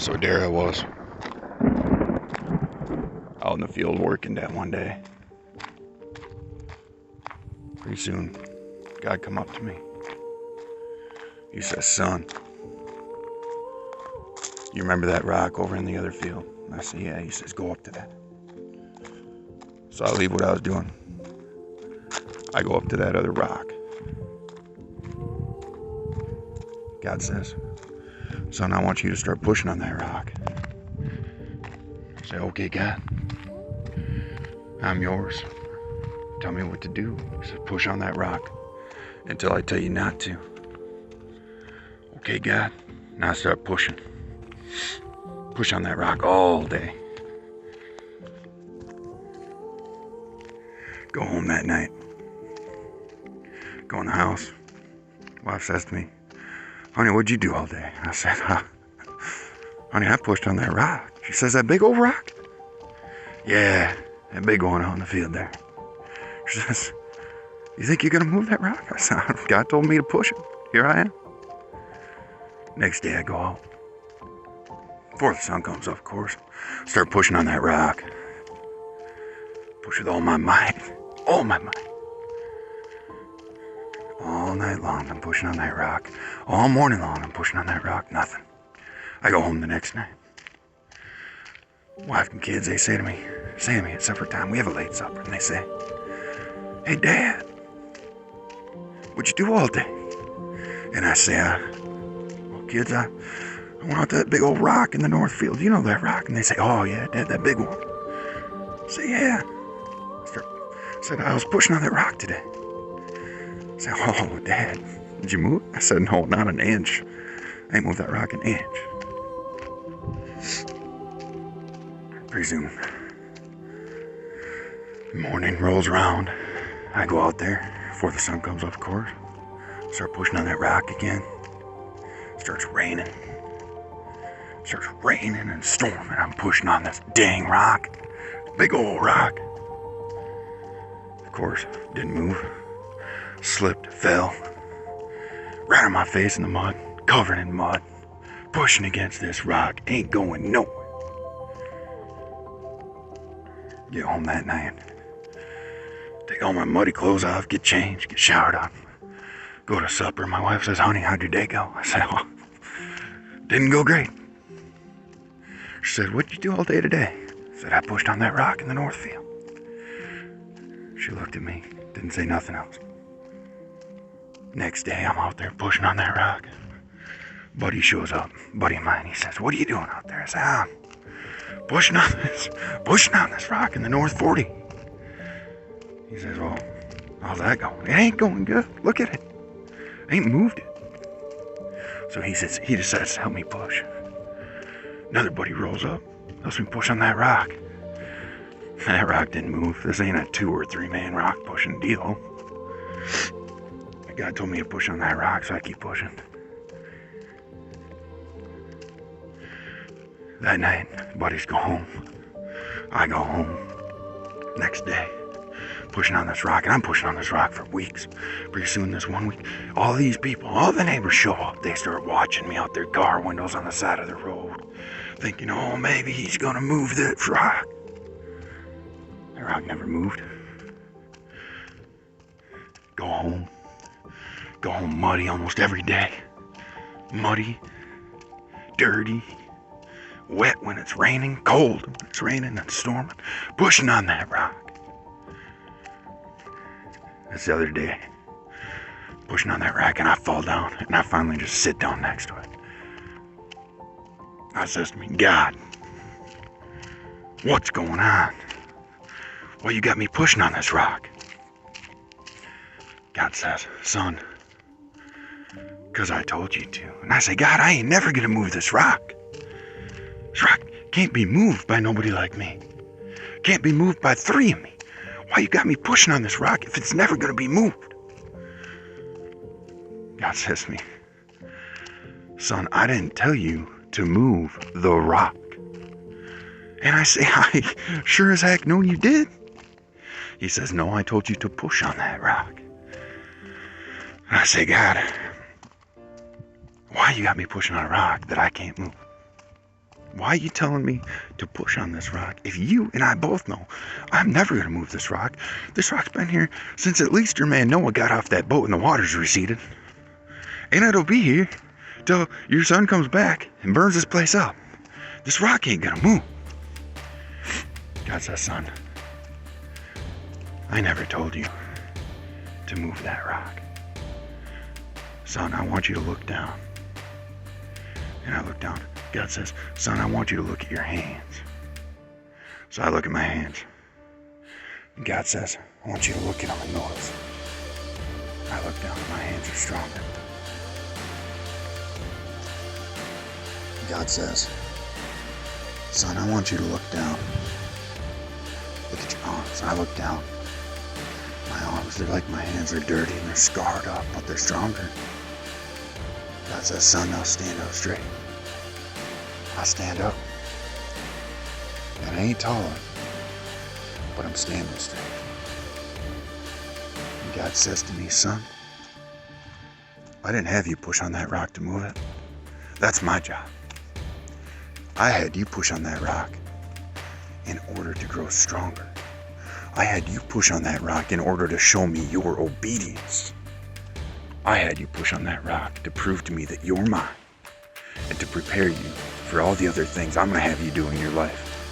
So there I was, out in the field working that one day. Pretty soon, God come up to me. He says, "Son, you remember that rock over in the other field?" And I say, "Yeah." He says, "Go up to that." So I leave what I was doing. I go up to that other rock. God says, "Son, I want you to start pushing on that rock." I say, "Okay, God, I'm yours. Tell me what to do." He says, "Push on that rock until I tell you not to." Okay, God. Now I start pushing. Push on that rock all day. Go home that night. Go in the house. Wife says to me, "Honey, what'd you do all day?" I said, "Honey, I pushed on that rock." She says, "That big old rock?" "Yeah, that big one out in the field there." She says, "You think you're going to move that rock?" I said, "God told me to push it. Here I am." Next day I go out. Before the sun comes up, of course. Start pushing on that rock. Push with all my might. All my might. All night long I'm pushing on that rock. All morning long I'm pushing on that rock. Nothing. I go home the next night. Wife and kids, they say to me at supper time, we have a late supper, and they say, "Hey, Dad, what'd you do all day?" And I say, "Well, kids, I went out to that big old rock in the north field. You know that rock?" And they say, "Oh, yeah, Dad, that big one." I say, "Yeah." I said, "I was pushing on that rock today." I said, "Oh, Dad, did you move?" I said, "No, not an inch. I ain't moved that rock an inch." Pretty soon, morning rolls around. I go out there before the sun comes up, of course. Start pushing on that rock again. Starts raining and storming. I'm pushing on this dang rock. Big old rock. Of course, didn't move. Slipped, fell. Right on my face in the mud. Covered in mud. Pushing against this rock. Ain't going nowhere. Get home that night. Take all my muddy clothes off. Get changed. Get showered up. Go to supper. My wife says, "Honey, how'd your day go?" I said, "Oh, didn't go great." She said, "What'd you do all day today?" I said, "I pushed on that rock in the north field." She looked at me. Didn't say nothing else. Next day, I'm out there pushing on that rock. Buddy shows up. Buddy of mine. He says, "What are you doing out there?" I said, "I'm pushing on this rock in the North 40. He says, "Well, how's that going?" "It ain't going good. Look at it. I ain't moved it." So he decides to help me push. Another buddy rolls up, helps me push on that rock. That rock didn't move. This ain't a 2 or 3 man rock pushing deal. God told me to push on that rock, so I keep pushing. That night, buddies go home. I go home. Next day, pushing on this rock, and I'm pushing on this rock for weeks. Pretty soon, this one week, all these people, all the neighbors show up. They start watching me out their car windows on the side of the road, thinking, "Oh, maybe he's gonna move that rock." That rock never moved. Go home muddy almost every day. Muddy, dirty, wet when it's raining, cold when it's raining and storming, pushing on that rock. That's the other day, pushing on that rock, and I fall down, and I finally just sit down next to it. I says to me, "God, what's going on? Well, you got me pushing on this rock." God says, "Son, 'cause I told you to." And I say, "God, I ain't never gonna move this rock. This rock can't be moved by nobody like me. Can't be moved by 3 of me. Why you got me pushing on this rock if it's never gonna be moved?" God says to me, "Son, I didn't tell you to move the rock." And I say, "I sure as heck know you did." He says, "No, I told you to push on that rock." And I say, "God, why you got me pushing on a rock that I can't move?" Why are you telling me to push on this rock if you and I both know I'm never going to move this rock? This rock's been here since at least your man Noah got off that boat and the water's receded. And it'll be here till your son comes back and burns this place up. This rock ain't going to move. God says, son, I never told you to move that rock. Son, I want you to look down. And I look down. God says, son, I want you to look at your hands. So I look at my hands. And God says, I want you to look at them and notice. I look down and my hands are stronger. God says, son, I want you to look down. Look at your arms. I look down. My arms, they're like my hands are dirty and they're scarred up, but they're stronger. God says, son, now stand up straight. I stand up. And I ain't taller, but I'm standing straight. And God says to me, son, I didn't have you push on that rock to move it. That's my job. I had you push on that rock in order to grow stronger. I had you push on that rock in order to show me your obedience. I had you push on that rock to prove to me that you're mine and to prepare you for all the other things I'm going to have you do in your life.